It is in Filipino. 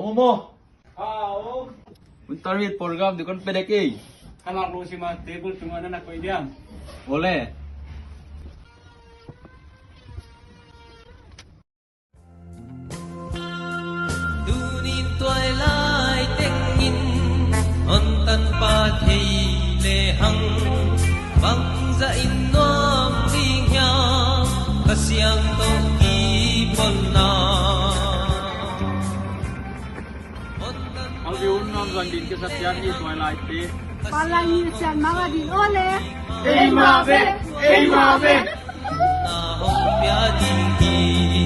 mo. Oo. Target program di kon pedek eh. Kamak lu si mas table cuma anak ko idiam. Boleh. Dunin twilight tengin on tanpa lehang bangsa inom dingya kasyang to ipon na Ang diunam gandin kesatian di twilight day. Palangisan mga din ole. na hong pya dinghi